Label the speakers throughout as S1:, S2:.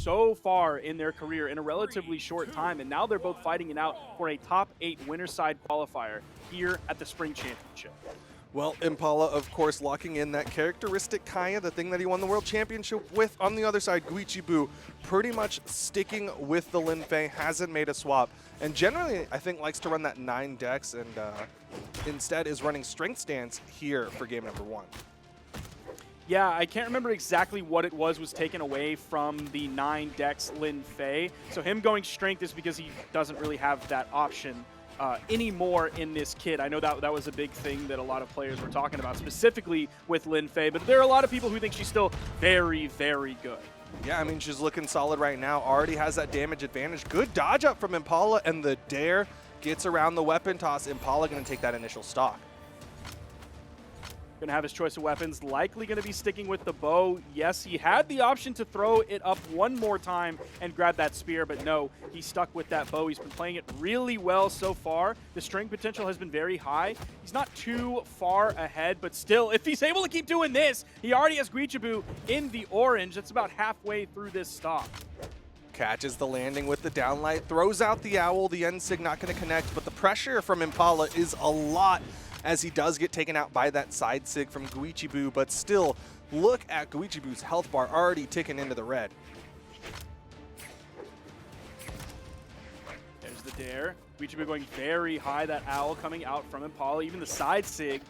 S1: so far in their career in a relatively short time, and now they're both fighting it out for a top 8 winner side qualifier here at the Spring Championship.
S2: Well, Impala, of course, locking in that characteristic Kaya, the thing that he won the World Championship with. On the other side, Guichabou pretty much sticking with the Lin Fei, hasn't made a swap. And generally, I think, likes to run that 9 decks and instead is running Strength Stance here for game number 1.
S1: Yeah, I can't remember exactly what it was taken away from the 9 decks Lin Fei. So him going Strength is because he doesn't really have that option anymore in this kit. I know that was a big thing that a lot of players were talking about, specifically with Lin Fei, but there are a lot of people who think she's still very, very good.
S2: Yeah, I mean, she's looking solid right now. Already has that damage advantage. Good dodge up from Impala, and the dare gets around the weapon toss. Impala going to take that initial stock.
S1: Going to have his choice of weapons, likely going to be sticking with the bow. Yes, he had the option to throw it up one more time and grab that spear, but no, he stuck with that bow. He's been playing it really well so far. The string potential has been very high. He's not too far ahead, but still, if he's able to keep doing this, he already has Guichabou in the orange. That's about halfway through this stock.
S2: Catches the landing with the downlight, throws out the owl. The N-Sig not going to connect, but the pressure from Impala is a lot, as he does get taken out by that side sig from Guichabou, but still, look at Guichabou's health bar already ticking into the red.
S1: There's the dare. Guichabou going very high, that owl coming out from Impala, even the side sig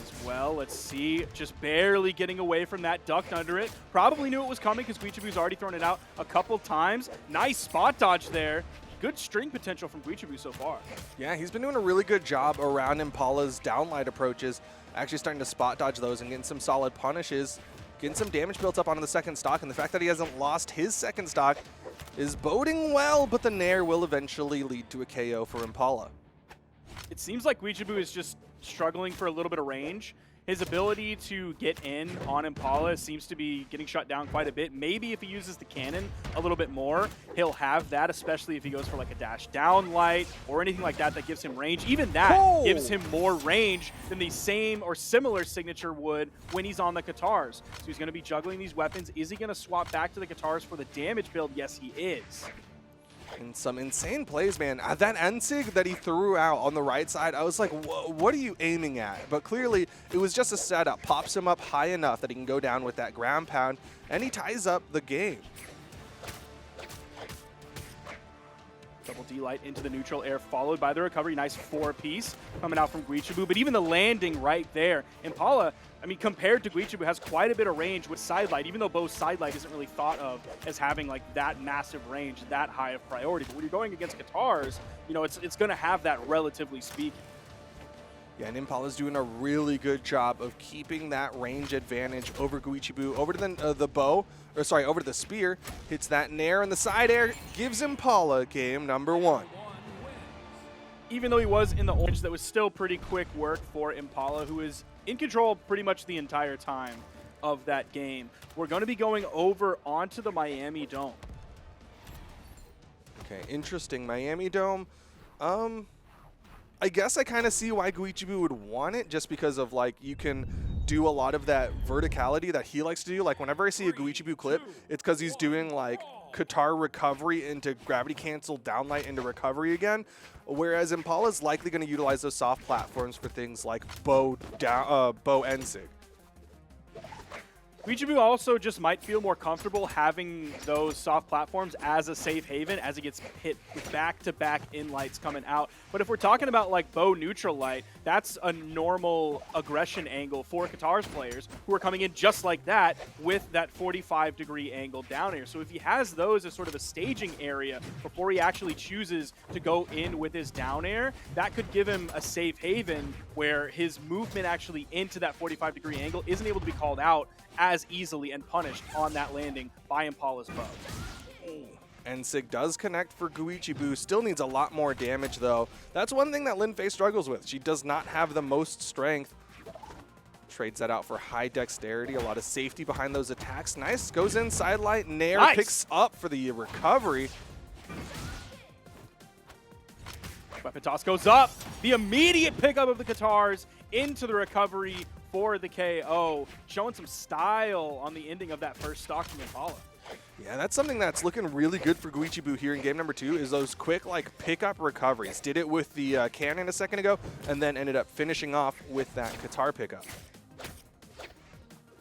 S1: as well. Let's see, just barely getting away from that, ducked under it. Probably knew it was coming because Guichabou's already thrown it out a couple times. Nice spot dodge there. Good string potential from Guichabou so far.
S2: Yeah, he's been doing a really good job around Impala's downlight approaches, actually starting to spot dodge those and getting some solid punishes, getting some damage built up onto the second stock, and the fact that he hasn't lost his second stock is boding well, but the Nair will eventually lead to a KO for Impala.
S1: It seems like Guichabou is just struggling for a little bit of range. His ability to get in on Impala seems to be getting shut down quite a bit. Maybe if he uses the cannon a little bit more, he'll have that, especially if he goes for like a dash down light or anything like that that gives him range. Even that gives him more range than the same or similar signature would when he's on the Katars. So he's going to be juggling these weapons. Is he going to swap back to the Katars for the damage build? Yes, he is.
S2: And some insane plays, man. That N-Sig that he threw out on the right side, I was like, what are you aiming at? But clearly, it was just a setup. Pops him up high enough that he can go down with that ground pound, and he ties up the game.
S1: Double D-Light into the neutral air, followed by the recovery. Nice 4-piece coming out from Guichabou, but even the landing right there. Impala, I mean, compared to Guichabou, has quite a bit of range with Sidelight, even though Bo's Sidelight isn't really thought of as having like that massive range, that high of priority. But when you're going against Katars, you know, it's going to have that, relatively speaking.
S2: Yeah, and Impala's doing a really good job of keeping that range advantage over Guichabou, over to the bow, or sorry, over to the spear. Hits that Nair in the side air, gives Impala game number 1.
S1: Even though he was in the orange, that was still pretty quick work for Impala, who is in control pretty much the entire time of that game. We're going to be going over onto the Miami Dome.
S2: Okay, interesting. Miami Dome. I guess I kind of see why Guichabou would want it, just because of, like, you can do a lot of that verticality that he likes to do. Like, whenever I see a Guichabou clip, it's because he's doing, like, Qatar recovery into gravity cancel downlight into recovery again, whereas Impala's likely going to utilize those soft platforms for things like bow N-Sig.
S1: Guichabou also just might feel more comfortable having those soft platforms as a safe haven as he gets hit with back-to-back in-lights coming out. But if we're talking about like bow neutral light, that's a normal aggression angle for Qatar's players who are coming in just like that with that 45-degree angle down air. So if he has those as sort of a staging area before he actually chooses to go in with his down air, that could give him a safe haven where his movement actually into that 45-degree angle isn't able to be called out as easily and punished on that landing by Impala's bow.
S2: N-Sig does connect for Guichabou, still needs a lot more damage though. That's one thing that Lin Fei struggles with. She does not have the most strength. Trades that out for high dexterity, a lot of safety behind those attacks. Nice, goes in, sidelight, Nair picks up for the recovery.
S1: Weapon toss goes up. The immediate pickup of the Katars into the recovery for the KO, showing some style on the ending of that first stock from Impala.
S2: Yeah, that's something that's looking really good for Guichabou here in game number 2 is those quick like pickup recoveries. Did it with the cannon a second ago and then ended up finishing off with that guitar pickup.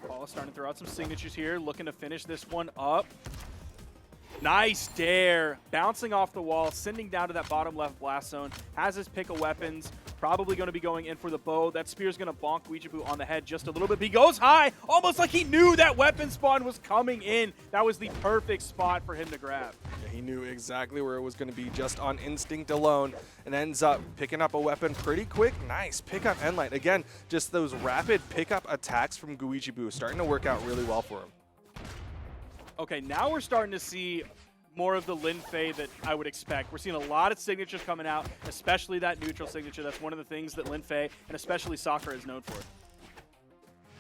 S1: Paul starting to throw out some signatures here, looking to finish this one up. Nice dare, bouncing off the wall, sending down to that bottom left blast zone. Has his pick of weapons, probably going to be going in for the bow. That spear's going to bonk Guichabou on the head just a little bit. He goes high, almost like he knew that weapon spawn was coming in. That was the perfect spot for him to grab.
S2: Yeah, he knew exactly where it was going to be just on instinct alone and ends up picking up a weapon pretty quick. Nice pickup end light. Again, just those rapid pickup attacks from Guichabou starting to work out really well for him.
S1: Okay, now we're starting to see more of the Lin Fei that I would expect. We're seeing a lot of signatures coming out, especially that neutral signature. That's one of the things that Lin Fei and especially Sakura is known for.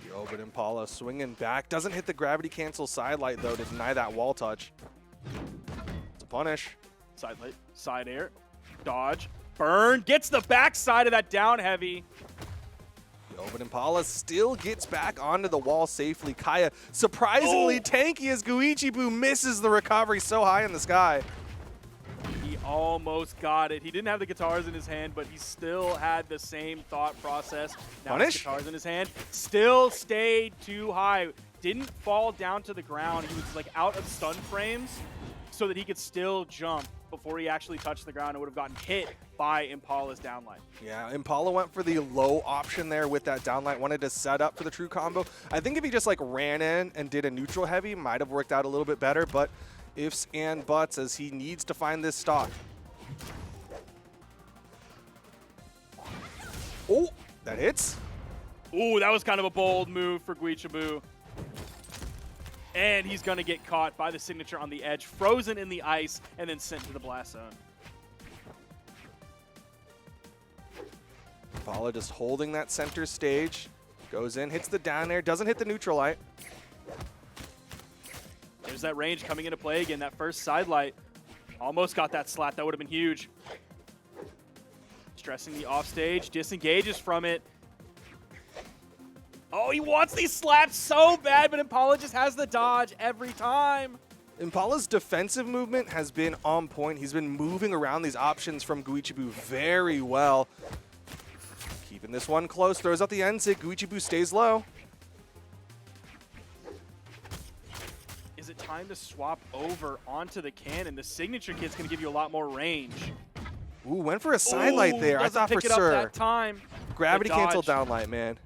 S2: Yo, but Impala swinging back. Doesn't hit the gravity cancel side light, though, to deny that wall touch. It's a punish.
S1: Side light, side air, dodge, burn, gets the backside of that down heavy.
S2: Yo, but Impala still gets back onto the wall safely. Kaya surprisingly tanky as Guichabou misses the recovery so high in the sky.
S1: He almost got it. He didn't have the guitars in his hand, but he still had the same thought process. Now
S2: Punish?
S1: his guitars in his hand. Still stayed too high. Didn't fall down to the ground. He was like out of stun frames so that he could still jump before he actually touched the ground and would have gotten hit by Impala's downlight.
S2: Yeah, Impala went for the low option there with that downlight, wanted to set up for the true combo. I think if he just like ran in and did a neutral heavy, might have worked out a little bit better, but ifs and buts as he needs to find this stock. Oh, that hits.
S1: Ooh, that was kind of a bold move for Guichabou. And he's going to get caught by the signature on the edge, frozen in the ice, and then sent to the blast zone.
S2: Impala just holding that center stage. Goes in, hits the down air, doesn't hit the neutral light.
S1: There's that range coming into play again. That first side light almost got that slat. That would have been huge. Stressing the offstage, disengages from it. Oh, he wants these slaps so bad, but Impala just has the dodge every time.
S2: Impala's defensive movement has been on point. He's been moving around these options from Guichabou very well. Keeping this one close, throws out the end sig. Guichabou stays low.
S1: Is it time to swap over onto the cannon? The signature kit's going to give you a lot more range.
S2: Ooh, went for a side light there. I thought for
S1: pick it up
S2: sure.
S1: that time.
S2: Gravity
S1: The
S2: cancel
S1: dodge.
S2: downlight, man.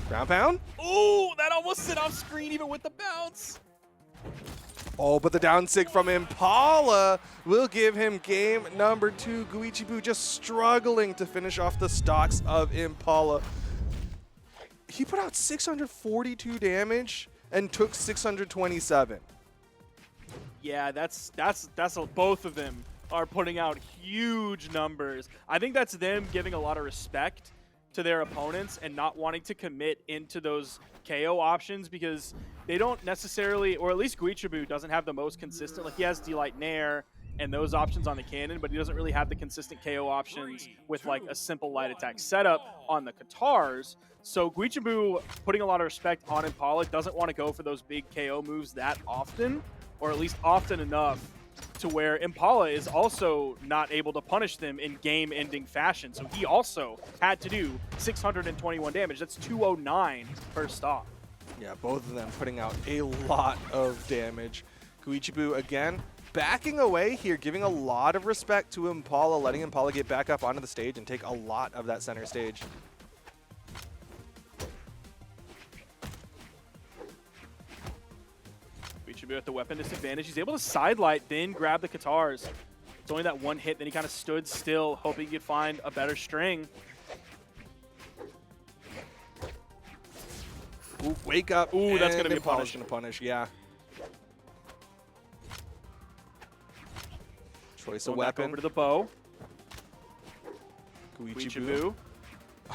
S2: Ground pound?
S1: Ooh, that almost sit off screen even with the bounce.
S2: Oh, but the down sig from Impala will give him game number 2. Guichabou just struggling to finish off the stocks of Impala. He put out 642 damage and took 627.
S1: Yeah, both of them are putting out huge numbers. I think that's them giving a lot of respect to their opponents and not wanting to commit into those KO options because they don't necessarily, or at least Guichabou doesn't have the most consistent, like he has D-Light Nair and those options on the cannon, but he doesn't really have the consistent KO options with like a simple light attack setup on the guitars. So Guichabou putting a lot of respect on Impala, doesn't want to go for those big KO moves that often, or at least often enough to where Impala is also not able to punish them in game-ending fashion. So he also had to do 621 damage. That's 209 per stop.
S2: Yeah, both of them putting out a lot of damage. Guichabou, again, backing away here, giving a lot of respect to Impala, letting Impala get back up onto the stage and take a lot of that center stage.
S1: Guichabou at the weapon disadvantage. He's able to sidelight, then grab the guitars. It's only that one hit, then he kind of stood still, hoping he could find a better string.
S2: Ooh, wake up.
S1: Ooh, that's going to be a
S2: Impala's
S1: punish.
S2: gonna punish, yeah. Choice of
S1: Going back
S2: weapon.
S1: over to the bow.
S2: Guichabou.
S1: Guichabou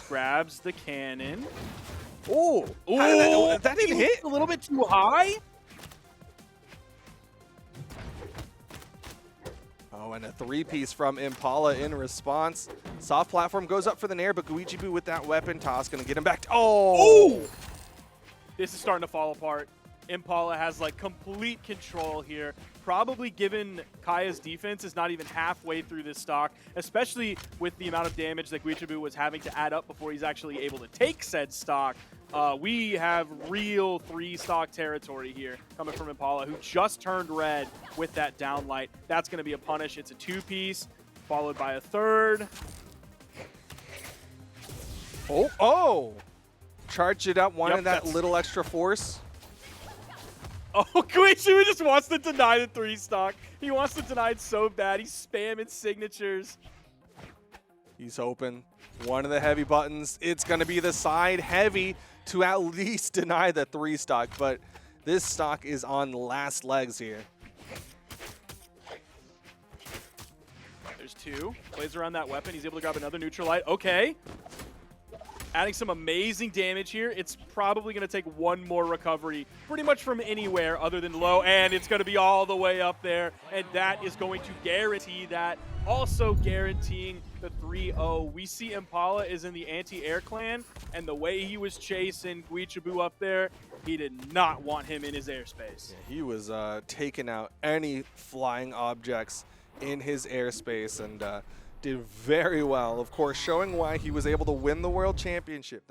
S1: grabs the cannon.
S2: Ooh,
S1: Ooh,
S2: that didn't
S1: he
S2: hit.
S1: a little bit too high.
S2: Oh, and a three-piece from Impala in response. Soft platform goes up for the nair, but Guichabou with that weapon toss gonna get him back. Oh!
S1: This is starting to fall apart. Impala has like complete control here. Probably given Kaya's defense is not even halfway through this stock, especially with the amount of damage that Guichabou was having to add up before he's actually able to take said stock. We have real 3-stock territory here coming from Impala, who just turned red with that downlight. That's going to be a punish. It's a 2-piece, followed by a 3rd.
S2: Oh! Charge it up, wanted that
S1: that's-
S2: little extra force.
S1: Oh, Guichabou just wants to deny the 3-stock. He wants to deny it so bad. He's spamming signatures.
S2: He's hoping. One of the heavy buttons. It's going to be the side heavy to at least deny the 3-stock, but this stock is on last legs here.
S1: There's 2. Plays around that weapon. He's able to grab another neutral light. Okay. Adding some amazing damage here. It's probably going to take one more recovery pretty much from anywhere other than low, and it's going to be all the way up there, and that is going to guarantee that. Also guaranteeing the 3-0. We see Impala is in the anti-air clan, and the way he was chasing Guichabou up there, he did not want him in his airspace.
S2: Yeah, he was taking out any flying objects in his airspace and did very well, of course, showing why he was able to win the World Championship.